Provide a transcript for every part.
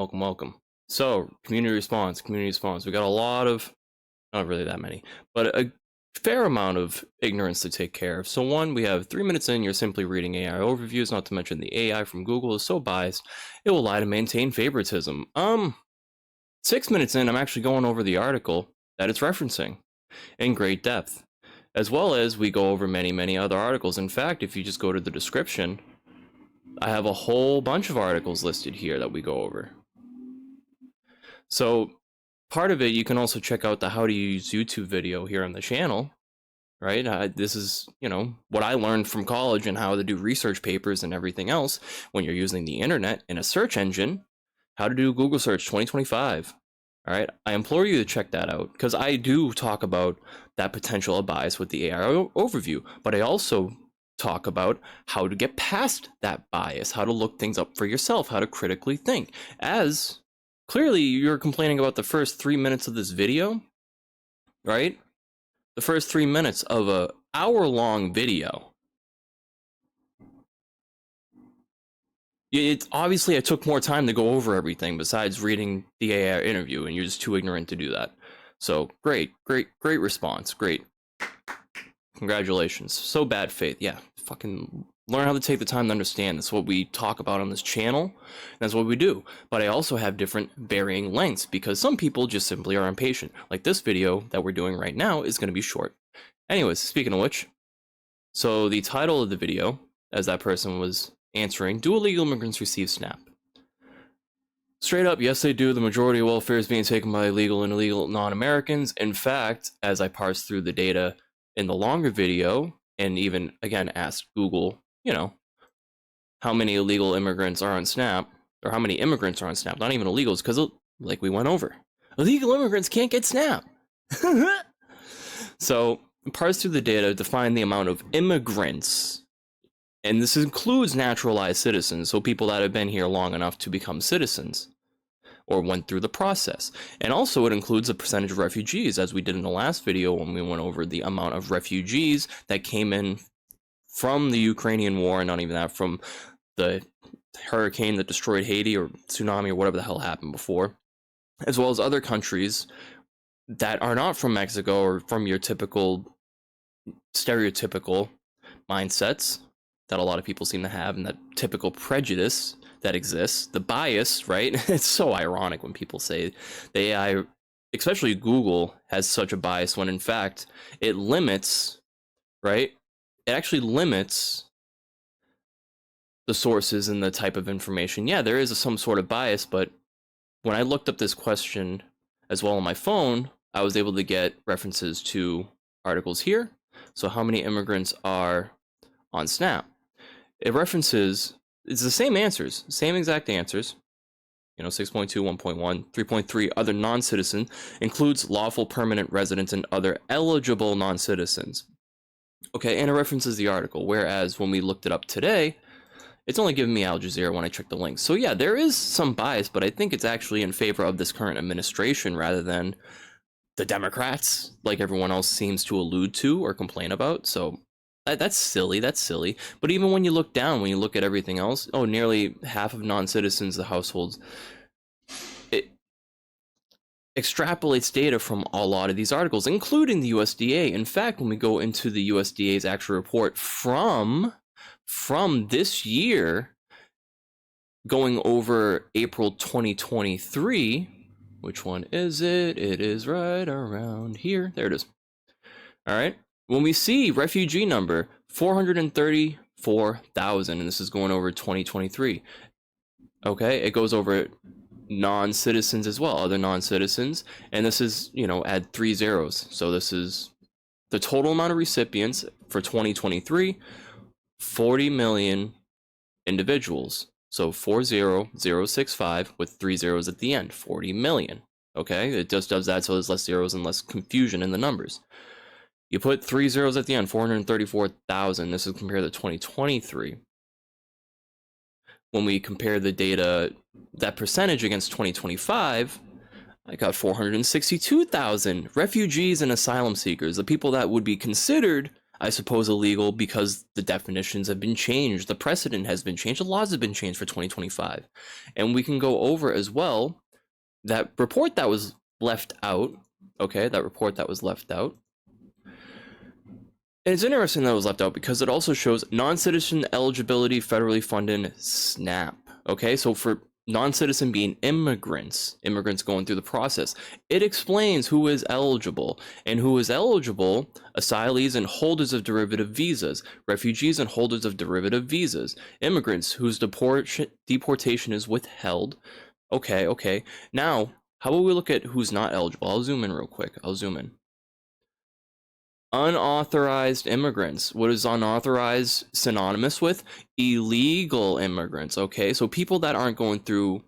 Welcome. So, community response. We got a lot of, not really that many, but a fair amount of ignorance to take care of. So one, we have 3 minutes in, you're simply reading AI overviews, not to mention the AI from Google is so biased, it will lie to maintain favoritism. 6 minutes in, I'm actually going over the article that it's referencing in great depth, as well as we go over many other articles. In fact, if you just go to the description, I have a whole bunch of articles listed here that we go over. So part of it, you can also check out the how to use YouTube video here on the channel, right? This is, what I learned from college and how to do research papers and everything else when you're using the internet in a search engine, how to do Google search 2025. All right. I implore you to check that out because I do talk about that potential bias with the AI overview, but I also talk about how to get past that bias, how to look things up for yourself, how to critically think. As clearly you're complaining about the first 3 minutes of this video, right? The first 3 minutes of a hour-long video. It's obviously I took more time to go over everything besides reading the AI interview, and you're just too ignorant to do that. So great response. Great. Congratulations. So bad faith. Yeah, fucking learn how to take the time to understand. That's what we talk about on this channel. That's what we do. But I also have different varying lengths because some people just simply are impatient. Like this video that we're doing right now is going to be short. Anyways, speaking of which, so the title of the video, as that person was answering, do illegal immigrants receive SNAP? Straight up, yes, they do. The majority of welfare is being taken by legal and illegal non-Americans. In fact, as I parsed through the data in the longer video, and even, again, asked Google, how many illegal immigrants are on SNAP, or how many immigrants are on SNAP, not even illegals, because, like we went over, illegal immigrants can't get SNAP. So, parse through the data to find the amount of immigrants, and this includes naturalized citizens, so people that have been here long enough to become citizens, or went through the process. And also it includes a percentage of refugees, as we did in the last video when we went over the amount of refugees that came in from the Ukrainian war, and not even that, from the hurricane that destroyed Haiti, or tsunami, or whatever the hell happened before, as well as other countries that are not from Mexico or from your typical stereotypical mindsets that a lot of people seem to have, and that typical prejudice that exists, the bias, right? It's so ironic when people say the AI, especially Google, has such a bias when in fact it limits, right? It actually limits the sources and the type of information. Yeah, there is some sort of bias, but when I looked up this question as well on my phone, I was able to get references to articles here. So how many immigrants are on SNAP? It references, it's the same answers, same exact answers. 6.2, 1.1, 3.3, other non-citizen, includes lawful permanent residents and other eligible non-citizens. Okay, and it references the article, whereas when we looked it up today, it's only giving me Al Jazeera when I check the links. So yeah, there is some bias, but I think it's actually in favor of this current administration rather than the Democrats, like everyone else seems to allude to or complain about. So that's silly. But even when you look down, when you look at everything else, nearly half of non-citizens, the households, it extrapolates data from a lot of these articles, including the USDA. In fact, when we go into the USDA's actual report from this year, going over April 2023, which one is it? It is right around here. There it is. All right. When we see refugee number 434,000, and this is going over 2023. Okay, it goes over non-citizens as well, other non-citizens, and this is, add 3 zeros. So this is the total amount of recipients for 2023, 40 million individuals. So 40065 with 3 zeros at the end, 40 million. Okay, it just does that so there's less zeros and less confusion in the numbers. You put 3 zeros at the end, 434,000. This is compared to 2023. When we compare the data, that percentage against 2025, I got 462,000 refugees and asylum seekers, the people that would be considered I suppose illegal because the definitions have been changed, the precedent has been changed, the laws have been changed for 2025. And we can go over as well that report that was left out, okay, that report that was left out. And it's interesting that it was left out because it also shows non-citizen eligibility federally funded SNAP. Okay, so for non-citizen being immigrants going through the process, it explains who is eligible. And who is eligible: asylees and holders of derivative visas, refugees and holders of derivative visas, immigrants whose deportation is withheld. Okay. Now, how about we look at who's not eligible? I'll zoom in real quick. Unauthorized immigrants. What is unauthorized synonymous with? Illegal immigrants. Okay, so people that aren't going through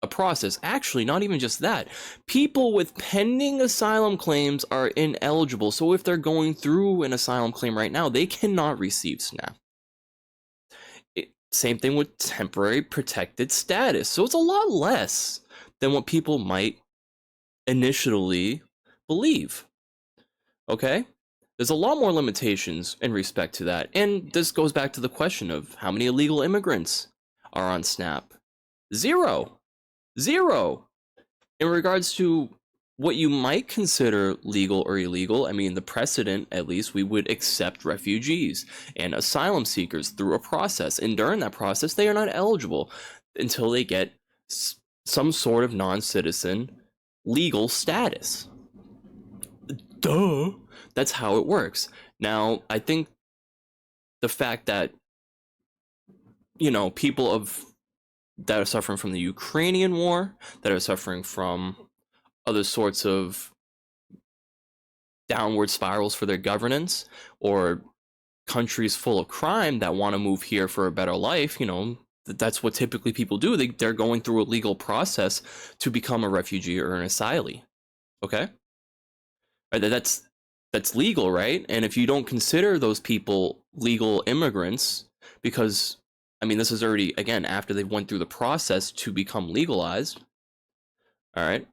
a process. Actually, not even just that. People with pending asylum claims are ineligible. So if they're going through an asylum claim right now, they cannot receive SNAP. Same thing with temporary protected status. So it's a lot less than what people might initially believe. Okay? There's a lot more limitations in respect to that. And this goes back to the question of how many illegal immigrants are on SNAP. Zero. In regards to what you might consider legal or illegal, I mean, the precedent, at least, we would accept refugees and asylum seekers through a process. And during that process, they are not eligible until they get some sort of non-citizen legal status. Duh. That's how it works. Now, I think the fact that, people that are suffering from the Ukrainian war, that are suffering from other sorts of downward spirals for their governance, or countries full of crime that want to move here for a better life, that's what typically people do. They're going through a legal process to become a refugee or an asylee. Okay? Right, that's legal, right? And if you don't consider those people legal immigrants, because, I mean, this is already, again, after they've went through the process to become legalized, all right?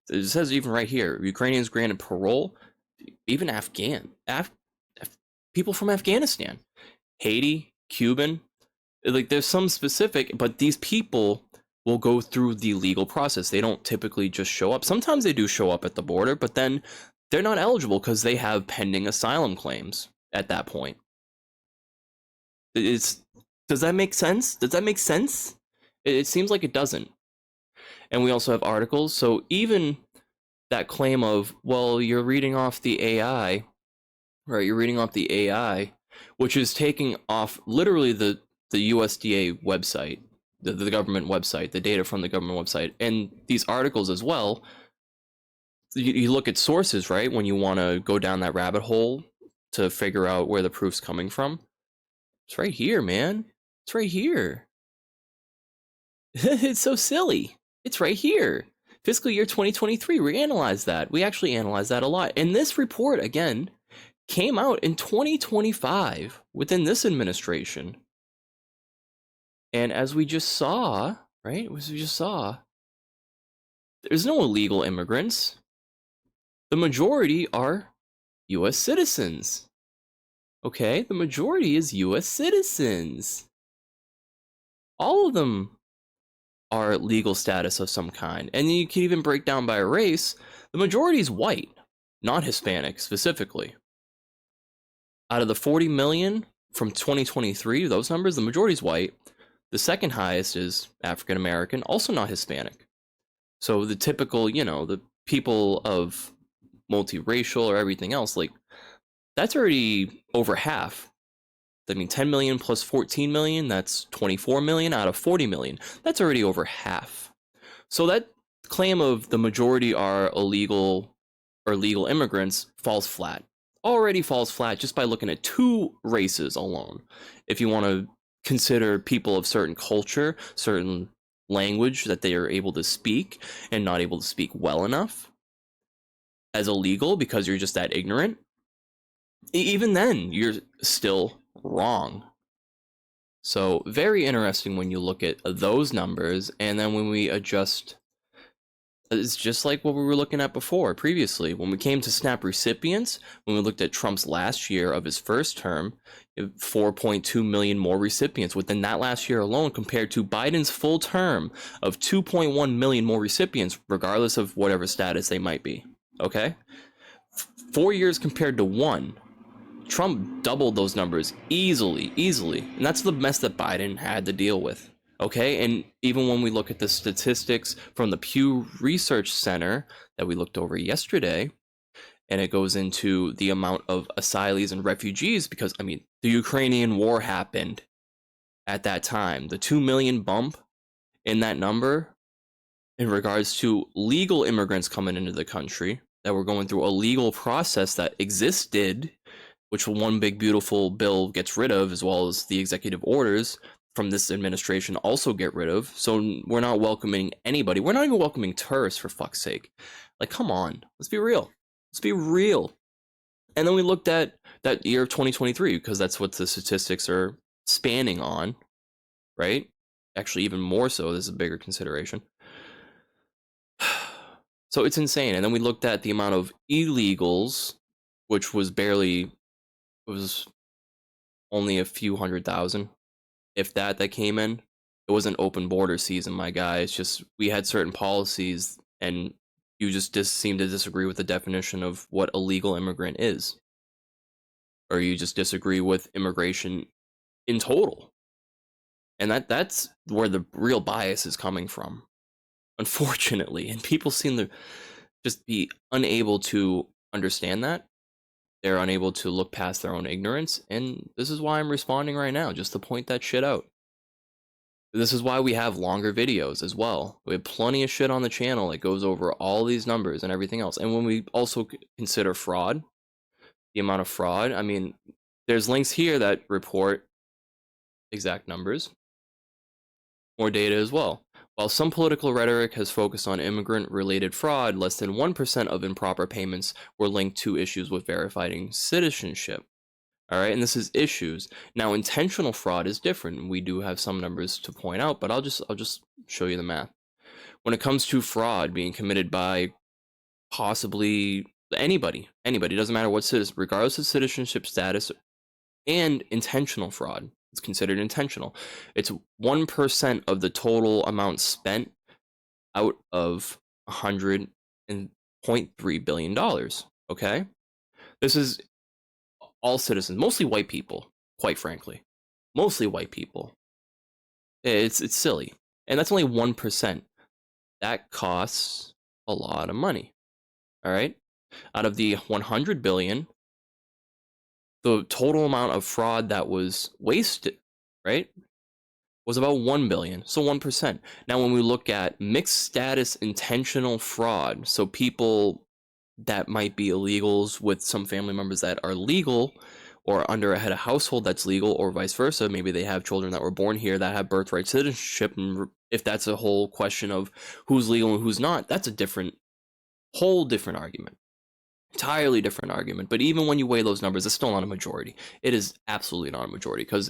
It says even right here, Ukrainians granted parole, even people from Afghanistan, Haiti, Cuban, like there's some specific, but these people will go through the legal process. They don't typically just show up. Sometimes they do show up at the border, but then they're not eligible because they have pending asylum claims at that point. Does that make sense? It seems like it doesn't. And we also have articles. So even that claim of, well, you're reading off the AI, right? You're reading off the AI, which is taking off literally the USDA website, the government website, the data from the government website, and these articles as well. You look at sources, right? When you want to go down that rabbit hole to figure out where the proof's coming from. It's right here, man. It's right here. It's so silly. It's right here. Fiscal year 2023, we analyzed that. We actually analyzed that a lot. And this report, again, came out in 2025 within this administration. And as we just saw, right? There's no illegal immigrants. The majority are US citizens. Okay, the majority is US citizens. All of them are legal status of some kind. And you can even break down by race. The majority is white, not Hispanic specifically. Out of the 40 million from 2023, those numbers, the majority is white. The second highest is African American, also not Hispanic. So the typical, the people of multiracial or everything else, like, that's already over half. I mean, 10 million plus 14 million, that's 24 million out of 40 million. That's already over half. So that claim of the majority are illegal or legal immigrants falls flat. Already falls flat just by looking at two races alone. If you want to consider people of certain culture, certain language that they are able to speak and not able to speak well enough as illegal because you're just that ignorant, even then you're still wrong. So very interesting when you look at those numbers, and then when we adjust It's just like what we were looking at before, previously. When we came to SNAP recipients, when we looked at Trump's last year of his first term, 4.2 million more recipients within that last year alone, compared to Biden's full term of 2.1 million more recipients, regardless of whatever status they might be. Okay? 4 years compared to one. Trump doubled those numbers easily. And that's the mess that Biden had to deal with. Okay, and even when we look at the statistics from the Pew Research Center that we looked over yesterday, and it goes into the amount of asylees and refugees, because, I mean, the Ukrainian war happened at that time. The 2 million bump in that number in regards to legal immigrants coming into the country that were going through a legal process that existed, which one big beautiful bill gets rid of, as well as the executive orders from this administration also get rid of. So we're not welcoming anybody. We're not even welcoming tourists, for fuck's sake. Like, come on, let's be real. Let's be real. And then we looked at that year of 2023, because that's what the statistics are spanning on, right? Actually, even more so, this is a bigger consideration. So it's insane. And then we looked at the amount of illegals, which was barely, it was only a few 100,000, if that came in. It wasn't open border season, my guy. It's just we had certain policies, and you just seem to disagree with the definition of what a legal immigrant is, or you just disagree with immigration in total. And that's where the real bias is coming from, unfortunately. And people seem to just be unable to understand that. They're unable to look past their own ignorance, and this is why I'm responding right now, just to point that shit out. This is why we have longer videos as well. We have plenty of shit on the channel that goes over all these numbers and everything else. And when we also consider fraud, the amount of fraud, I mean, there's links here that report exact numbers, more data as well. While some political rhetoric has focused on immigrant-related fraud, less than 1% of improper payments were linked to issues with verifying citizenship. All right, and this is issues. Now, intentional fraud is different. We do have some numbers to point out, but I'll just show you the math. When it comes to fraud being committed by possibly anybody, it doesn't matter what citizen, regardless of citizenship status, and intentional fraud, it's considered intentional. It's 1% of the total amount spent out of $100.3 billion. Okay, this is all citizens, mostly white people, quite frankly. Mostly white people. It's silly. And that's only 1%. That costs a lot of money. All right? Out of the 100 billion, the total amount of fraud that was wasted, right, was about 1 billion. So 1%. Now, when we look at mixed status intentional fraud, so people that might be illegals with some family members that are legal, or under a head of household that's legal, or vice versa. Maybe they have children that were born here that have birthright citizenship. And if that's a whole question of who's legal and who's not, that's a whole different argument. Entirely different argument. But even when you weigh those numbers, it's still not a majority. It is absolutely not a majority, because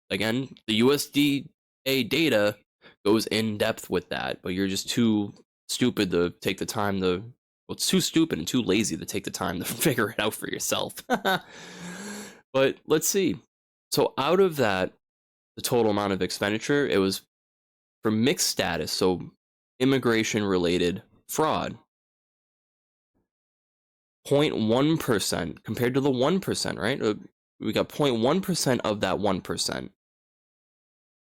again, the USDA data goes in depth with that, but you're just too stupid to take the time to, well, it's too stupid and too lazy to take the time to figure it out for yourself. But let's see. So out of that, the total amount of expenditure, it was for mixed status, so immigration-related fraud, 0.1% compared to the 1%, right? We got 0.1% of that 1%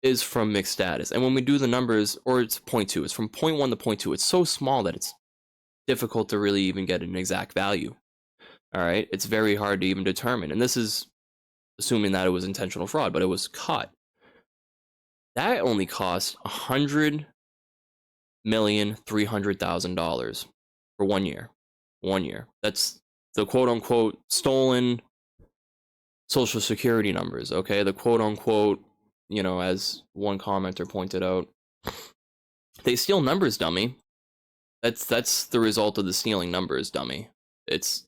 is from mixed status. And when we do the numbers, or it's 0.2, it's from 0.1 to 0.2. It's so small that it's difficult to really even get an exact value. All right, it's very hard to even determine. And this is assuming that it was intentional fraud, but it was caught. That only cost $100,300,000 for 1 year. 1 year. That's the quote unquote stolen Social Security numbers. Okay, the quote unquote, as one commenter pointed out, they steal numbers, dummy. That's the result of the stealing numbers, dummy. It's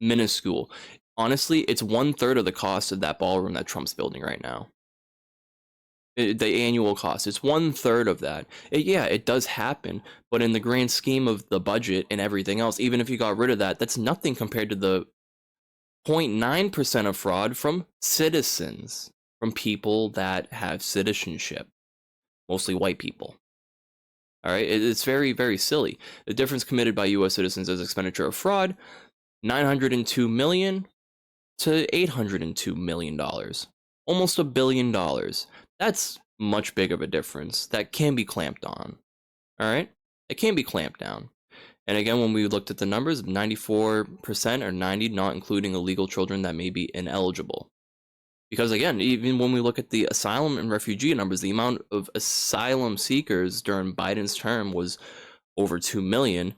minuscule. Honestly, it's 1/3 of the cost of that ballroom that Trump's building right now. The annual cost. It's 1/3 of that. Yeah, it does happen, but in the grand scheme of the budget and everything else, even if you got rid of that, that's nothing compared to the 0.9% of fraud from citizens, from people that have citizenship, mostly white people. All right, it's very, very silly. The difference committed by U.S. citizens as expenditure of fraud, $902 million to $802 million, almost $1 billion. That's much big of a difference. That can be clamped on. All right, it can be clamped down. And again, when we looked at the numbers, 94% or 90, not including illegal children that may be ineligible. Because again, even when we look at the asylum and refugee numbers, the amount of asylum seekers during Biden's term was over 2 million.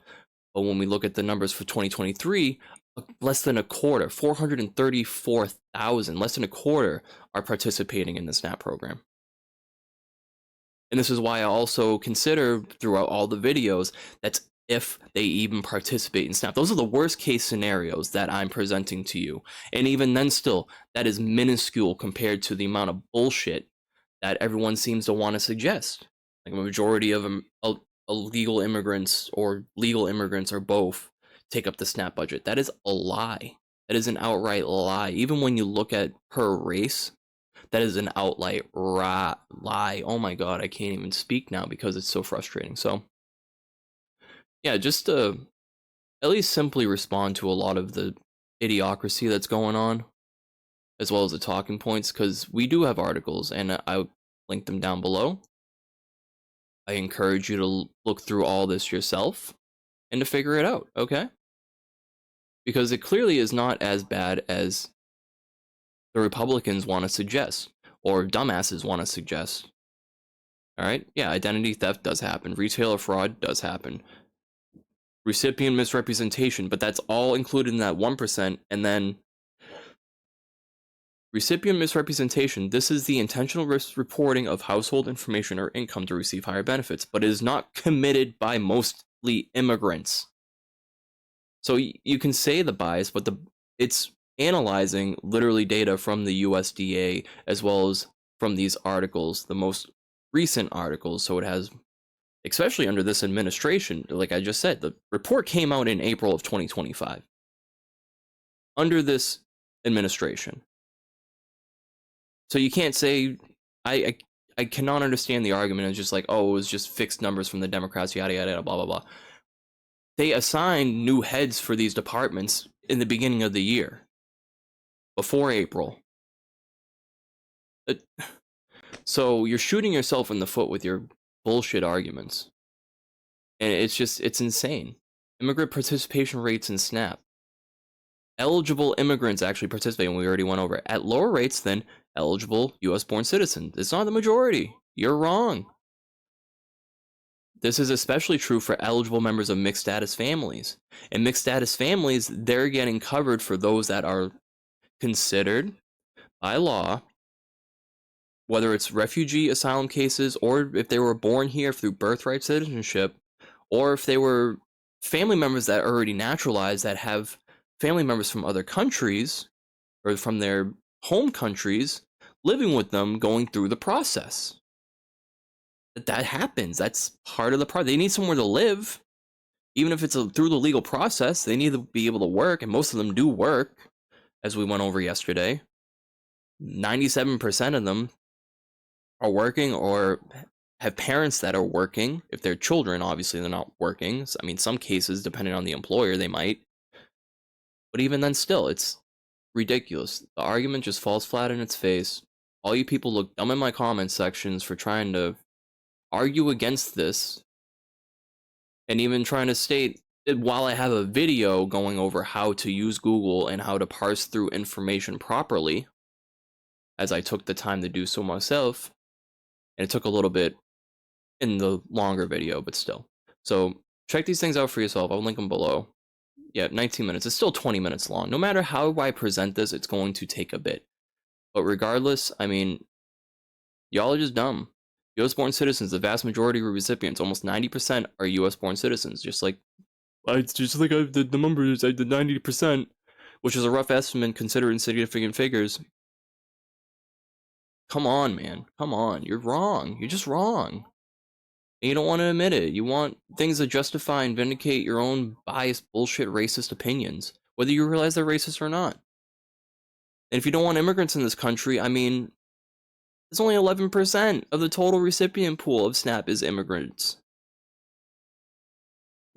But when we look at the numbers for 2023, less than a quarter, 434,000, less than a quarter are participating in the SNAP program. And this is why I also consider throughout all the videos, that's if they even participate in SNAP. Those are the worst case scenarios that I'm presenting to you. And even then still, that is minuscule compared to the amount of bullshit that everyone seems to want to suggest. Like a majority of illegal immigrants or legal immigrants or both take up the SNAP budget. That is a lie. That is an outright lie. Even when you look at per race, that is an outright lie. Oh my god, I can't even speak now because it's so frustrating. So yeah, just to at least simply respond to a lot of the idiocracy that's going on, as well as the talking points, because we do have articles, and I link them down below. I encourage you to look through all this yourself and to figure it out, okay? Because it clearly is not as bad as the Republicans want to suggest, or dumbasses want to suggest. All right? Yeah, identity theft does happen. Retailer fraud does happen. Recipient misrepresentation, but that's all included in that 1%. And then recipient misrepresentation, this is the intentional reporting of household information or income to receive higher benefits, but it is not committed by mostly immigrants. So you can say the bias, but it's analyzing literally data from the USDA as well as from these articles, the most recent articles. So it has, especially under this administration, like I just said, the report came out in April of 2025. Under this administration. So you can't say, I cannot understand the argument. It's just like, oh, it was just fixed numbers from the Democrats, yada, yada, yada, blah, blah, blah. They assigned new heads for these departments in the beginning of the year, before April. So you're shooting yourself in the foot with your bullshit arguments. And it's insane. Immigrant participation rates in SNAP. Eligible immigrants actually participate, and we already went over it, at lower rates than eligible US-born citizens. It's not the majority. You're wrong. This is especially true for eligible members of mixed status families. And mixed status families, they're getting covered for those that are considered by law, whether it's refugee asylum cases or if they were born here through birthright citizenship, or if they were family members that are already naturalized that have family members from other countries or from their home countries living with them going through the process. That happens. That's part of the process. They need somewhere to live. Even if it's through the legal process, they need to be able to work, and most of them do work, as we went over yesterday. 97% of them are working or have parents that are working. If they're children, obviously they're not working. I mean, some cases, depending on the employer, they might. But even then still, it's ridiculous. The argument just falls flat in its face. All you people look dumb in my comment sections for trying to argue against this, and even trying to state that while I have a video going over how to use Google and how to parse through information properly, as I took the time to do so myself, and it took a little bit in the longer video, but still. So check these things out for yourself. I'll link them below. Yeah, 19 minutes. It's still 20 minutes long. No matter how I present this, it's going to take a bit. But regardless, I mean, y'all are just dumb. US-born citizens, the vast majority of recipients, almost 90% are US-born citizens. Just like, it's just like the numbers, the 90%, which is a rough estimate considering significant figures. Come on, man. Come on. You're wrong. You're just wrong. And you don't want to admit it. You want things that justify and vindicate your own biased, bullshit, racist opinions, whether you realize they're racist or not. And if you don't want immigrants in this country, I mean, it's only 11% of the total recipient pool of SNAP is immigrants.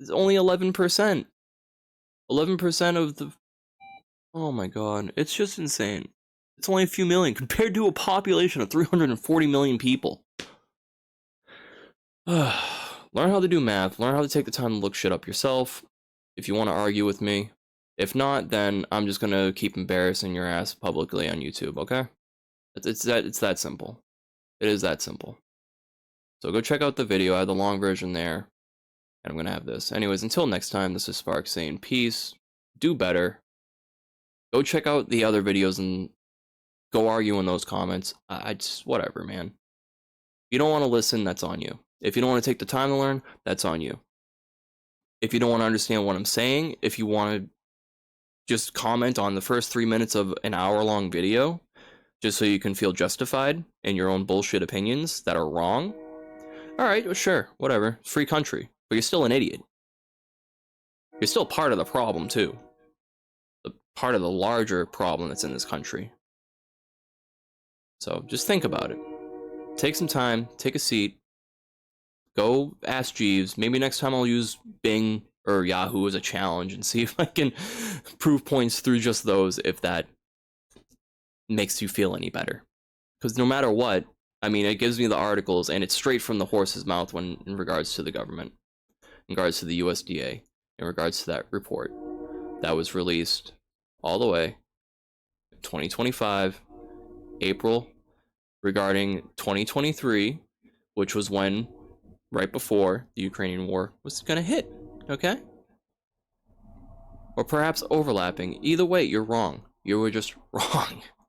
It's only 11%. 11% of the... Oh my god. It's just insane. It's only a few million compared to a population of 340 million people. Learn how to do math. Learn how to take the time to look shit up yourself if you want to argue with me. If not, then I'm just gonna keep embarrassing your ass publicly on YouTube, okay? It's that simple. It is that simple. So go check out the video. I have the long version there. And I'm gonna have this. Anyways, until next time, this is Spark saying peace. Do better. Go check out the other videos and go argue in those comments. I just, whatever, man. If you don't want to listen, that's on you. If you don't want to take the time to learn, that's on you. If you don't want to understand what I'm saying, if you want to just comment on the first 3 minutes of an hour-long video, just so you can feel justified in your own bullshit opinions that are wrong, alright, well, sure, whatever. It's free country. But you're still an idiot. You're still part of the problem, too. Part of the larger problem that's in this country. So just think about it. Take some time, take a seat, go ask Jeeves. Maybe next time I'll use Bing or Yahoo as a challenge and see if I can prove points through just those, if that makes you feel any better. Because no matter what, I mean, it gives me the articles, and it's straight from the horse's mouth when in regards to the government, in regards to the USDA, in regards to that report that was released all the way 2025 April regarding 2023, which was when right before the Ukrainian war was gonna hit, okay? Or perhaps overlapping. Either way, you're wrong. You were just wrong.